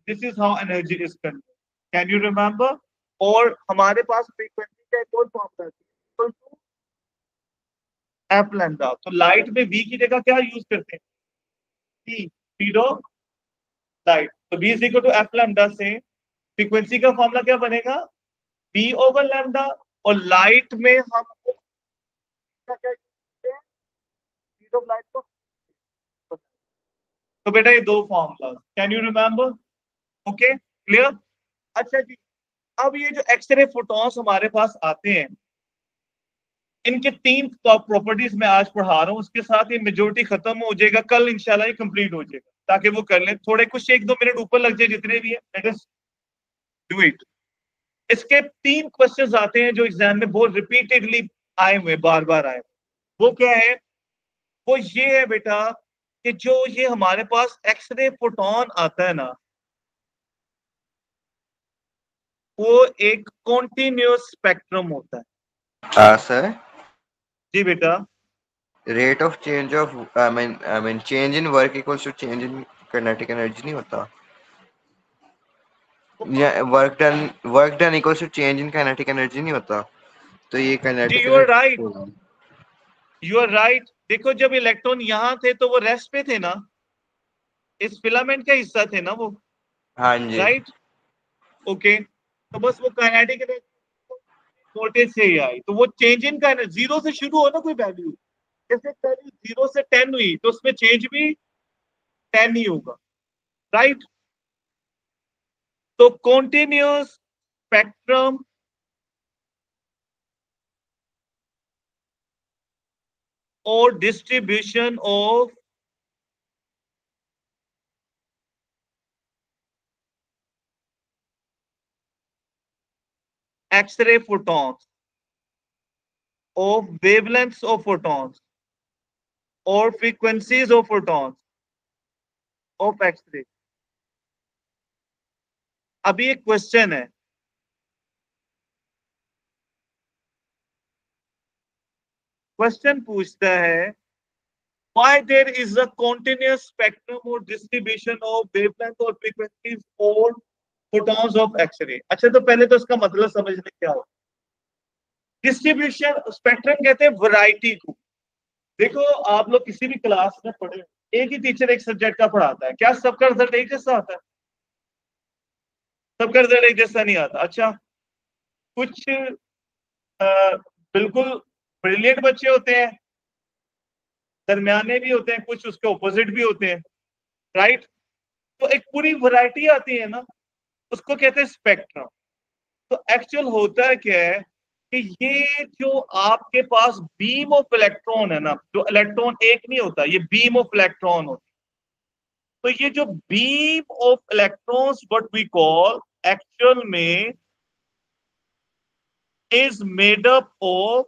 this is how energy is convert. Can you remember? और हमारे पास फ्रीक्वेंसी का एक और फॉर्मूला है एफ लैम्डा। तो लाइट में वी की जगह क्या यूज करते हैं? T, speed of light. तो V is equal to F lambda से फ्रीक्वेंसी का फॉर्मूला क्या बनेगा? V over lambda. और लाइट में हम क्या यूज करते हैं? स्पीड ऑफ लाइट को। तो बेटा ये दो formula, can you remember? Okay, clear? अच्छा जी, अब ये जो एक्सरे फोटॉन्स हमारे पास आते हैं इनके तीन प्रॉपर्टीज मैं आज पढ़ा रहा हूं, उसके साथ ये मेजोरिटी खत्म हो जाएगा, कल इंशाल्लाह ये कंप्लीट हो जाएगा, ताकि वो कर लें थोड़े कुछ 1-2 मिनट ऊपर लग जाए जितने भी है, लेट अस डू इट। इसके तीन क्वेश्चंस आते हैं जो एग्जाम में बहुत रिपीटेडली आए हुए, बार बार आए। वो क्या है? वो ये है बेटा कि जो ये हमारे पास एक्सरे फोटोन आता है ना, वो एक कॉन्टिन्यूस स्पेक्ट्रम होता है। सर, जी बेटा। Rate of change of I mean change in work equals to change in kinetic energy नहीं होता? या work done equals to change in kinetic energy नहीं होता? तो ये जी kinetic you are right, energy. You are right. देखो जब इलेक्ट्रॉन यहां थे तो वो रेस्ट पे थे ना, इस फिलामेंट का हिस्सा थे ना वो, हाँ जी। राइट। ओके, तो बस वो काइनेटिक एनर्जी छोटे से ही आई, तो वो चेंज इन का है ना, 0 से शुरू हो ना कोई वैल्यू, जैसे वैल्यू 0 से 10 हुई तो उसमें चेंज भी 10 ही होगा, राइट। तो कॉन्टिन्यूस स्पेक्ट्रम और distribution of X-ray photons, of wavelengths of photons or frequencies of photons of X-ray। अभी एक क्वेश्चन है, क्वेश्चन पूछता है why there is a continuous spectrum or distribution of wavelength or frequencies or photons of X-ray। अच्छा, तो पहले तो इसका मतलब समझने क्या हो। डिस्ट्रीब्यूशन स्पेक्ट्रम कहते हैं वैरायटी को। देखो आप लोग किसी भी क्लास में पढ़े, एक ही टीचर एक सब्जेक्ट का पढ़ाता है, क्या सबका रिजल्ट एक जैसा आता है? सबका रिजल्ट एक जैसा नहीं आता। अच्छा, कुछ बिल्कुल ब्रिलियंट बच्चे होते हैं, दरमियाने भी होते हैं, कुछ उसके ऑपोजिट भी होते हैं, राइट। तो एक पूरी वैरायटी आती है ना, उसको कहते हैं स्पेक्ट्रम। तो एक्चुअल होता है क्या है कि ये जो आपके पास बीम ऑफ इलेक्ट्रॉन है ना, जो इलेक्ट्रॉन एक नहीं होता, ये बीम ऑफ इलेक्ट्रॉन होता है। तो ये जो beam of electrons what we call actual में is made up of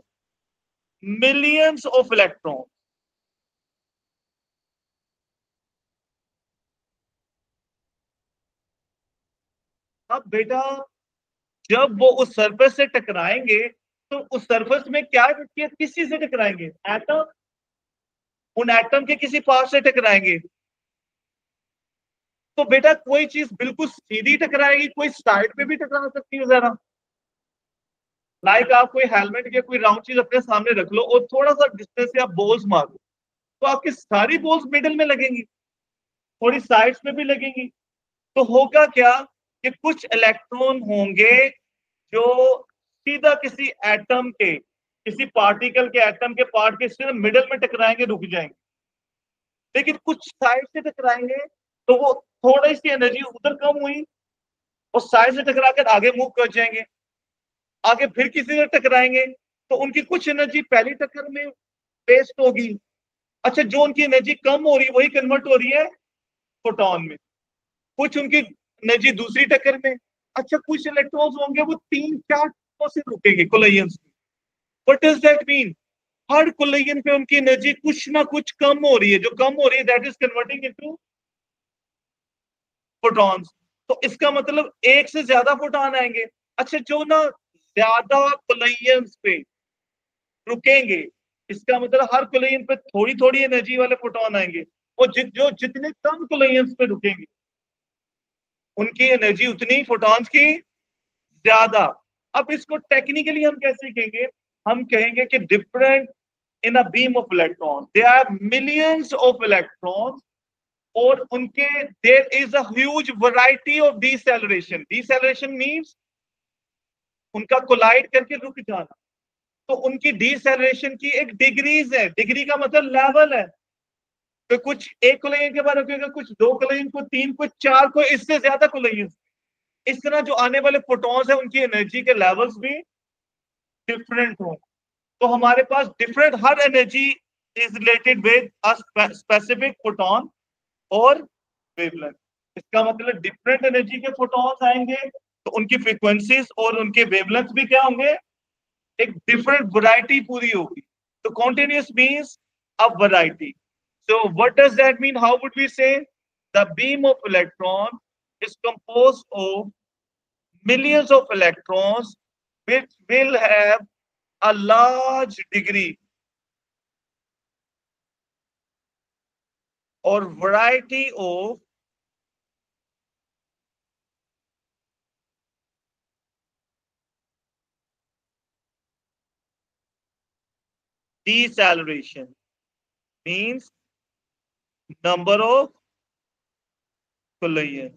millions of electron. अब बेटा जब वो उस सरफेस से टकराएंगे तो उस सरफेस में क्या किस चीज से टकराएंगे? एटम। उन एटम के किसी पार्ट से टकराएंगे। तो बेटा कोई चीज बिल्कुल सीधी टकराएगी, कोई साइड पे भी टकरा सकती है जरा। लाइक आप कोई हेलमेट या कोई राउंड चीज अपने सामने रख लो और थोड़ा सा डिस्टेंस से आप बॉल्स मारो, तो आपकी सारी बॉल्स मिडिल में लगेंगी, थोड़ी साइड्स में भी लगेंगी। तो होगा क्या कि कुछ इलेक्ट्रॉन होंगे जो सीधा किसी एटम के, किसी पार्टिकल के, एटम के पार्ट के सिर्फ मिडल में टकराएंगे, रुक जाएंगे। लेकिन कुछ साइड से टकराएंगे तो वो थोड़ी सी एनर्जी उधर कम हुई और साइड से टकराकर आगे मूव कर जाएंगे, आगे फिर किसी से टकराएंगे तो उनकी कुछ एनर्जी पहली टक्कर में वेस्ट होगी। अच्छा, जो उनकी एनर्जी कम हो रही है वही कन्वर्ट हो रही है फोटोन में, कुछ उनकी एनर्जी दूसरी टक्कर में। अच्छा, कुछ इलेक्ट्रॉन्स होंगे वो 3-4 से रुकेंगे कोलिजन्स में। What does that mean? Her collision पे उनकी एनर्जी कुछ ना कुछ कम हो रही है, जो कम हो रही है that is converting into photons. तो इसका मतलब एक से ज्यादा फोटॉन आएंगे। अच्छा, जो ना ज्यादा कोलिजन्स पे रुकेंगे, इसका मतलब हर कोलिजन पे थोड़ी थोड़ी एनर्जी वाले फोटॉन आएंगे, और जो जितने कम कोलिजन्स पे रुकेंगे उनकी एनर्जी उतनी फोटॉन्स की ज्यादा। अब इसको टेक्निकली हम कैसे कहेंगे? हम कहेंगे कि different in a beam of electron there are millions of electrons, और उनके there is a huge variety of deceleration. Deceleration means उनका कोलाइड करके रुक जाना। तो उनकी डीसेलरेशन की एक डिग्रीज है, डिग्री का मतलब लेवल है। तो कुछ एक कोलिजन के बाद रुकेगा, कुछ दो कोलिजन, को तीन, कुछ चार, को इससे ज्यादा कोलिजन। इस तरह जो आने वाले फोटॉन्स है उनकी एनर्जी के लेवल्स भी डिफरेंट हों। तो हमारे पास डिफरेंट हर energy is related with a specific photon और वेवलेंथ। इसका मतलब डिफरेंट एनर्जी के फोटॉन्स आएंगे तो उनकी फ्रीक्वेंसीज और उनके वेवलेंथ भी क्या होंगे? एक डिफरेंट वैरायटी पूरी होगी। तो continuous means a variety. So what does that mean? How would we say? The beam of electron is composed of millions of electrons which will have a large degree or variety of deceleration, means number of collisions।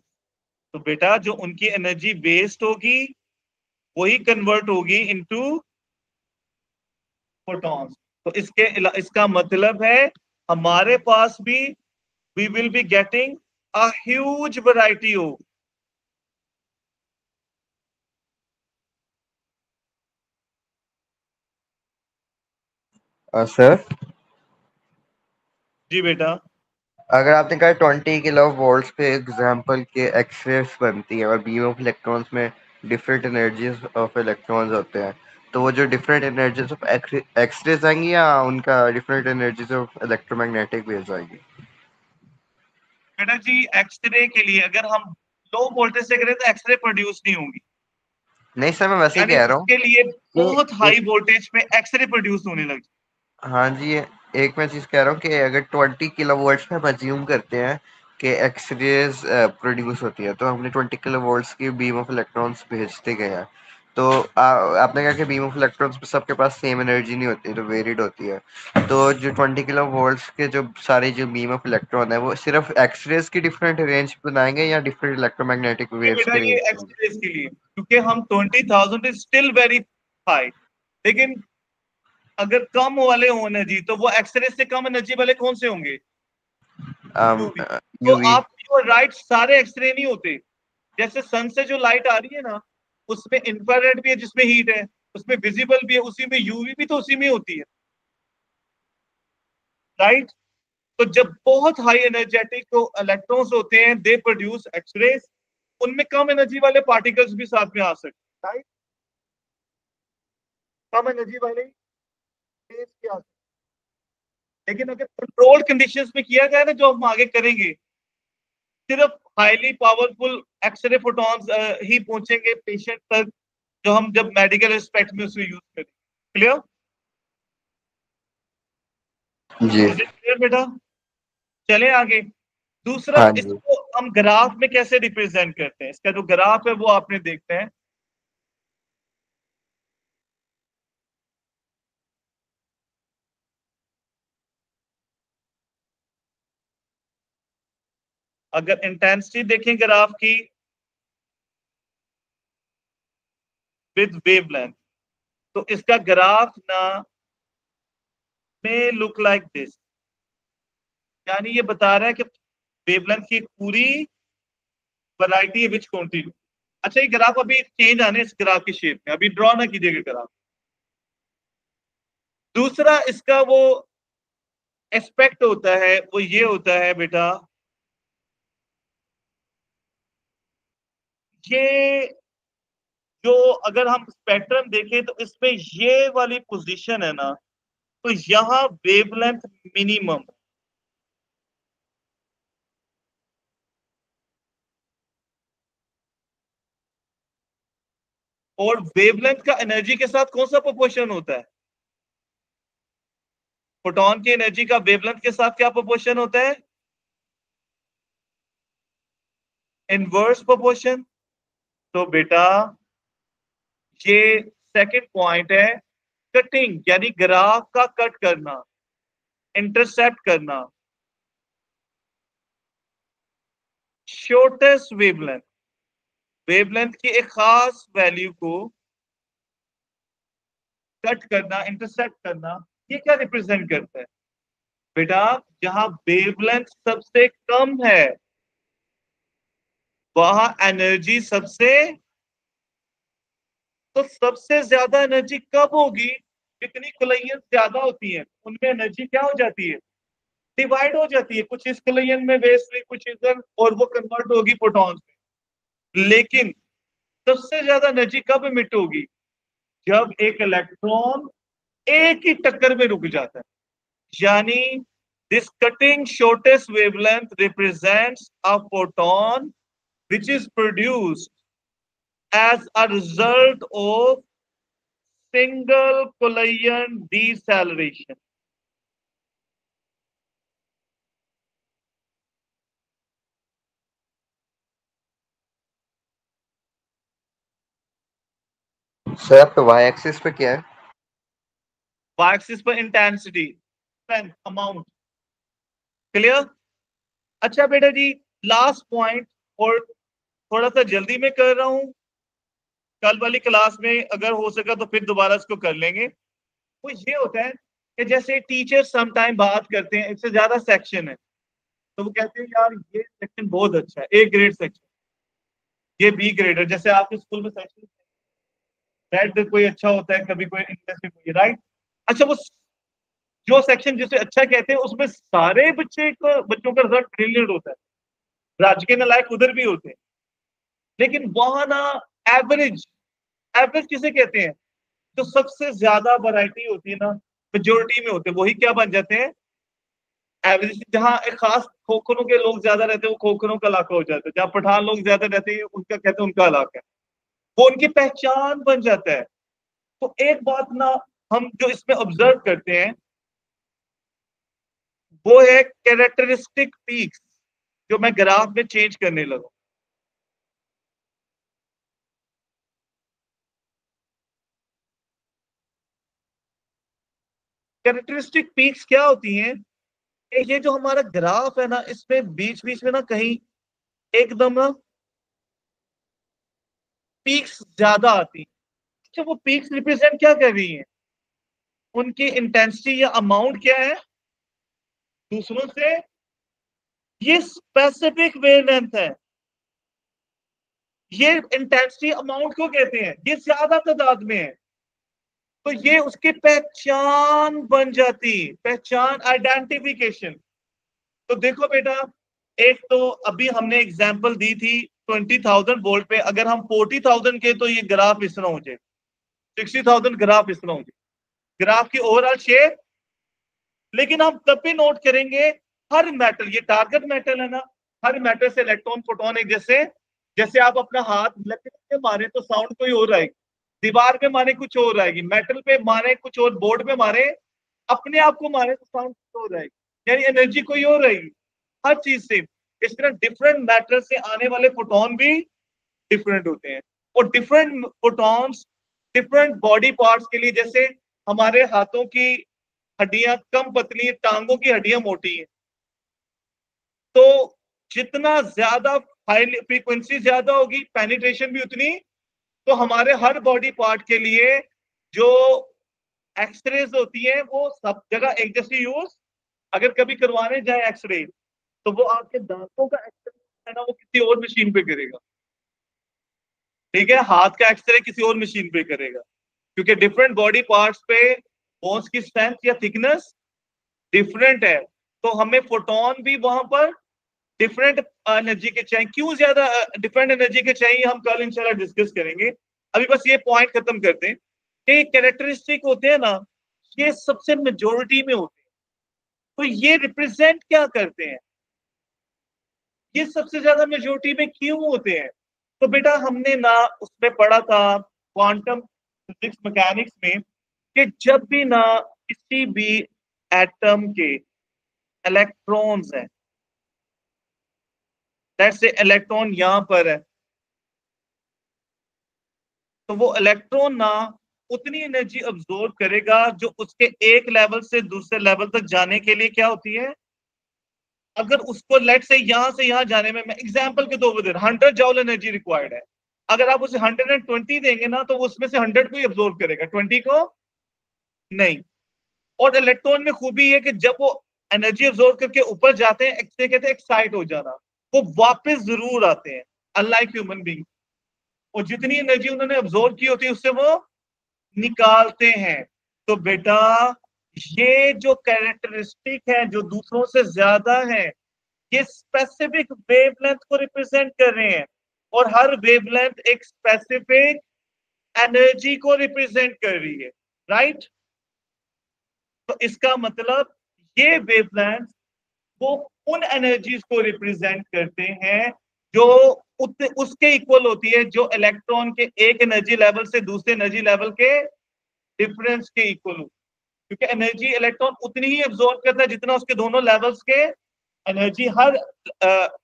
तो बेटा जो उनकी energy waste होगी वही convert होगी into photons. तो इसका मतलब है हमारे पास भी we will be getting a huge variety of. Sir, जी बेटा। अगर आपने कहा 20 किलो वोल्ट्स पे एग्जाम्पल के एक्सरेस बनती है और बीम ऑफ इलेक्ट्रॉन्स में डिफरेंट एनर्जीज ऑफ इलेक्ट्रॉन्स होते हैं, तो वो जो डिफरेंट एनर्जीज ऑफ एक्सरेज आएंगी या उनका different energies of electromagnetic waves आएगी? बेटा जी, एक्सरे के लिए अगर हम लो वोल्टेज से करें तो एक्सरे प्रोड्यूस नहीं होंगी। नहीं सर, मैं वैसे ही यानी कह रहा हूँ उसके लिए बहुत कि हाई वोल्टेज पे एक्सरे प्रोड्यूस होने लगी। हाँ जी, एक मैं चीज कह रहा हूँ कि अगर 20 किलो वोल्ट्स में हम अज्यूम करते हैं कि एक्सरेज प्रोड्यूस होती है, तो हमने 20 किलो वोल्ट्स की बीम ऑफ इलेक्ट्रॉन्स भेजते गए हैं। तो आपने कहा कि बीम ऑफ इलेक्ट्रॉन्स सबके पास सेम एनर्जी नहीं होती, तो वेरिड होती है। तो जो 20 किलो वोल्ट्स के जो सारी जो बीम ऑफ इलेक्ट्रॉन है, वो सिर्फ एक्सरेज की डिफरेंट रेंज बनाएंगे या डिफरेंट इलेक्ट्रोमैग्नेटिक ये वेव्स बेटा के ये रेंज बनाएंगे? एक्सरेज के लिए, क्योंकि हम 20,000 इज स्टिल वेरी हाई, लेकिन अगर कम वाले हो एनर्जी तो वो एक्सरे से कम एनर्जी वाले कौन से होंगे? यूवी। तो यूवी। आप जो राइट, सारे एक्सरे नहीं होते। जैसे सन से जो लाइट आ रही है ना, उसमें इंफ्रारेड भी है जिसमें हीट है, उसमें विजिबल भी है, उसी में यूवी भी तो उसी में होती है, राइट। तो जब बहुत हाई एनर्जेटिक जो इलेक्ट्रॉन्स होते हैं दे प्रोड्यूस एक्सरेज, उनमें कम एनर्जी वाले पार्टिकल्स भी साथ में आ सकते हैं, राइट। कम एनर्जी वाले रेज भी आ सकते हैं। लेकिन अगर कंट्रोल्ड कंडीशंस में किया जाए ना, जो हम आगे करेंगे, सिर्फ हाईली पावरफुल एक्सरे फोटॉन्स ही पहुंचेंगे पेशेंट तक, जो हम जब मेडिकल एस्पेक्ट में उसे यूज करें। क्लियर? जी। इज इट क्लियर बेटा? चले आगे। दूसरा, हाँ जी। इसको हम ग्राफ में कैसे रिप्रेजेंट करते हैं, इसका जो ग्राफ है वो आपने देखते हैं। अगर इंटेंसिटी देखें ग्राफ की विद वेवलेंथ, तो इसका ग्राफ ना में लुक लाइक दिस। यानी ये बता रहा है कि वेवलेंथ की एक पूरी वैरायटी है विच कंटिन्यू। अच्छा, ये ग्राफ अभी चेंज आने इस ग्राफ की शेप में, अभी ड्रॉ ना कीजिएगा ग्राफ। दूसरा इसका वो एस्पेक्ट होता है, वो ये होता है बेटा, ये जो अगर हम स्पेक्ट्रम देखें तो इसमें ये वाली पोजीशन है ना, तो यहां वेवलेंथ मिनिमम, और वेवलेंथ का एनर्जी के साथ कौन सा प्रोपोर्शन होता है? फोटोन की एनर्जी का वेवलेंथ के साथ क्या प्रोपोर्शन होता है? Inverse proportion. तो बेटा ये सेकंड पॉइंट है, कटिंग, यानी ग्राफ का कट करना, इंटरसेप्ट करना। शॉर्टेस्ट वेवलेंथ, वेवलेंथ की एक खास वैल्यू को कट करना, इंटरसेप्ट करना, ये क्या रिप्रेजेंट करता है बेटा? जहां वेवलेंथ सबसे कम है वहां एनर्जी सबसे, तो सबसे ज्यादा एनर्जी कब होगी? जितनी कोलिजन ज्यादा होती है उनमें एनर्जी क्या हो जाती है? डिवाइड हो जाती है, कुछ इस कोलिजन में वेस्ट हुई, कुछ इधर, और वो कन्वर्ट होगी प्रोटॉन्स में। लेकिन सबसे ज्यादा एनर्जी कब इमिट होगी? जब एक इलेक्ट्रॉन एक ही टक्कर में रुक जाता है। यानी this cutting shortest wavelength represents a photon which is produced as a result of single collision deceleration. Sir, आपका वाई एक्सिस पे क्या है? Y axis पर इंटेंसिटी, स्ट्रेंथ, अमाउंट। क्लियर? अच्छा बेटा जी, लास्ट पॉइंट, और थोड़ा सा जल्दी में कर रहा हूं, कल वाली क्लास में अगर हो सका तो फिर दोबारा इसको कर लेंगे। वो ये होता है कि जैसे टीचर सम टाइम बात करते हैं, इससे ज्यादा सेक्शन है तो वो कहते हैं यार ये सेक्शन बहुत अच्छा है, ए ग्रेड सेक्शन, ये बी ग्रेड है। जैसे आपके स्कूल में सेक्शन रेड कोई अच्छा होता है, कभी कोई इंग्लिश में कोई, राइट। अच्छा, वो जो सेक्शन जिसे अच्छा कहते हैं उसमें सारे बच्चों का रिजल्ट ब्रिलियंट होता है, राज्य के नालायक उधर भी होते हैं। लेकिन वहां ना एवरेज, एवरेज किसे कहते हैं, जो सबसे ज्यादा वैरायटी होती है ना, मेजोरिटी में होते हैं, वही क्या बन जाते हैं, एवरेज। जहाँ एक खास खोखरों के लोग ज्यादा रहते हैं वो खोखरों का इलाका हो जाता है, जहाँ पठान लोग ज्यादा रहते हैं उनका कहते हैं उनका इलाका है, वो उनकी पहचान बन जाता है। तो एक बात ना हम जो इसमें ऑब्जर्व करते हैं वो है कैरेक्टरिस्टिक पीक्स, जो मैं ग्राफ में चेंज करने लगा। कैरेक्टरिस्टिक पीक्स क्या होती हैं, ये जो हमारा ग्राफ है ना, इसमें बीच बीच में ना कहीं एकदम ना पीक्स ज्यादा आती हैं। अच्छा, वो पीक्स रिप्रेजेंट क्या कर रही हैं, उनकी इंटेंसिटी या अमाउंट क्या है दूसरों से, ये स्पेसिफिक वेवलेंथ है। ये इंटेंसिटी अमाउंट को कहते हैं, ये ज्यादा तादाद में है तो ये उसकी पहचान बन जाती, पहचान, आइडेंटिफिकेशन। तो देखो बेटा, एक तो अभी हमने एग्जांपल दी थी 20,000 वोल्ट पे, अगर हम 40,000 के तो ये ग्राफ इस तरह हो जाए, 60,000 ग्राफ इस तरह हो जाए, ग्राफ की ओवरऑल शेप। लेकिन हम तब भी नोट करेंगे हर मेटल, ये टारगेट मेटल है ना, हर मेटल से इलेक्ट्रॉन प्रोटॉन एक जैसे, जैसे आप अपना हाथ लकड़ी पे मारे तो साउंड कोई और आएगी, दीवार पे मारे कुछ और आएगी, मेटल पे मारे कुछ और, बोर्ड पे मारे, अपने आप को मारे तो साउंड कुछ और आएगी, यानी एनर्जी कोई और रहेगी, हर चीज से। इस तरह डिफरेंट मैटर से आने वाले फोटोन भी डिफरेंट होते हैं, और different photons different body parts के लिए, जैसे हमारे हाथों की हड्डियां कम पतली है, टांगों की हड्डियां मोटी है, तो जितना ज्यादा हाई फ्रीक्वेंसी ज्यादा होगी, पेनिट्रेशन भी उतनी। तो हमारे हर बॉडी पार्ट के लिए जो एक्सरेज होती है वो सब जगह एक जैसी यूज, अगर कभी करवाने जाए एक्सरे तो वो आपके दांतों का एक्सरे है ना, वो किसी और मशीन पे करेगा, ठीक है, हाथ का एक्सरे किसी और मशीन पे करेगा, क्योंकि डिफरेंट बॉडी पार्ट्स पे बोन्स की स्ट्रेंथ या थिकनेस डिफरेंट है। तो हमें फोटोन भी वहां पर डिफरेंट एनर्जी के चाहिए। क्यों ज्यादा डिफरेंट एनर्जी के चाहिए, हम कल इंशाल्लाह डिस्कस करेंगे। अभी बस ये पॉइंट खत्म करते हैं कि कैरेक्टरिस्टिक होते हैं ना, ये सबसे मेजोरिटी में होते हैं। तो ये रिप्रेजेंट क्या करते हैं, ये सबसे ज्यादा मेजोरिटी में क्यों होते हैं। तो बेटा हमने ना उसमें पढ़ा था क्वांटम फिजिक्स मैकेनिक्स में कि जब भी ना किसी भी एटम के इलेक्ट्रॉन्स हैं, जैसे इलेक्ट्रॉन यहां पर है, तो वो इलेक्ट्रॉन ना उतनी एनर्जी अब्सॉर्ब करेगा जो उसके एक लेवल से दूसरे लेवल तक जाने के लिए क्या होती है। अगर उसको लेट से यहां जाने में, मैं एग्जांपल के तौर पर 100 जॉल एनर्जी रिक्वायर्ड है, अगर आप उसे 120 देंगे ना तो उसमें से 100 को ही अब्सॉर्ब करेगा, 20 को नहीं। और इलेक्ट्रॉन में खूबी है कि जब वो एनर्जी अब्सॉर्ब करके ऊपर जाते हैं, कहते हैं एक्साइट हो जाना, वो वापस जरूर आते हैं, अनलाइक ह्यूमन बींग। और जितनी एनर्जी उन्होंने अब्सॉर्ब की होती है उससे वो निकालते हैं। तो बेटा ये जो कैरेक्टरिस्टिक है जो दूसरों से ज्यादा है, ये स्पेसिफिक वेवलेंथ को रिप्रेजेंट कर रहे हैं, और हर वेवलेंथ एक स्पेसिफिक एनर्जी को रिप्रेजेंट कर रही है, राइट। तो इसका मतलब ये वेवलेंथ वो उन एनर्जीज को रिप्रेजेंट करते हैं जो उसके इक्वल होती है, जो इलेक्ट्रॉन के एक एनर्जी लेवल से दूसरे एनर्जी लेवल के डिफरेंस के इक्वल हो, क्योंकि एनर्जी इलेक्ट्रॉन उतनी ही एब्जॉर्ब करता है जितना उसके दोनों लेवल्स के energy, her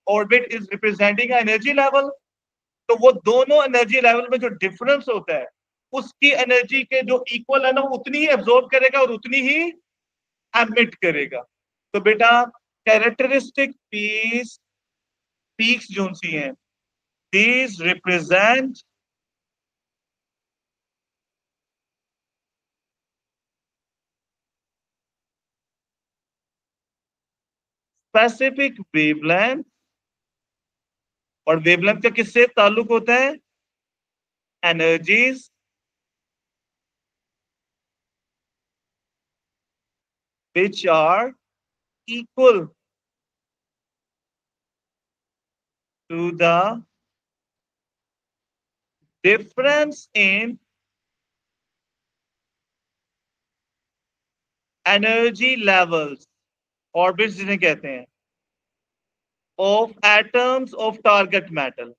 orbit is representing energy level. तो वो दोनों एनर्जी लेवल में जो डिफरेंस होता है उसकी एनर्जी के जो इक्वल है ना, वो उतनी ही एब्जॉर्ब करेगा और उतनी ही एमिट करेगा। तो बेटा कैरेक्टरिस्टिक पीक्स जो सी हैं, these represent स्पेसिफिक वेवलेंथ, और वेवलेंथ का किससे ताल्लुक होता है? Energies which are equal to the difference in energy levels, orbits जिन्हें कहते हैं, of atoms of target metal.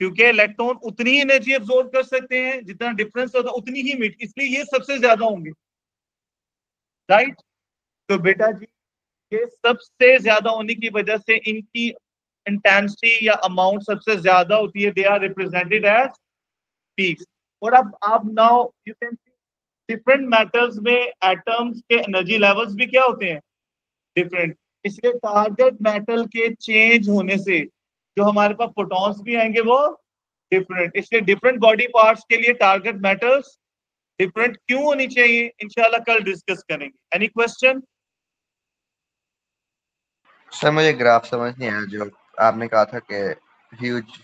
क्योंकि इलेक्ट्रॉन उतनी ही एनर्जी एब्जॉर्ब कर सकते हैं जितना डिफरेंस होता है, उतनी ही मीट, इसलिए ये सबसे ज्यादा होंगे, राइट? तो बेटा जी, ये सबसे ज्यादा होने की वजह से इनकी इंटेंसिटी या अमाउंट सबसे ज्यादा होती है, they are represented as peaks. और अब आप now you can see different metals में एटम्स के एनर्जी लेवल्स भी क्या होते हैं? डिफरेंट। इसलिए टारगेट मेटल के चेंज होने से जो हमारे पास फोटॉन्स भी आएंगे वो डिफरेंट। इसलिए डिफरेंट बॉडी पार्ट्स के लिए टारगेट मेटल्स डिफरेंट क्यों होनी चाहिए, इंशाल्लाह कल डिस्कस करेंगे। Any question? सर मुझे ग्राफ समझ नहीं आया जो आपने कहा था कि ह्यूज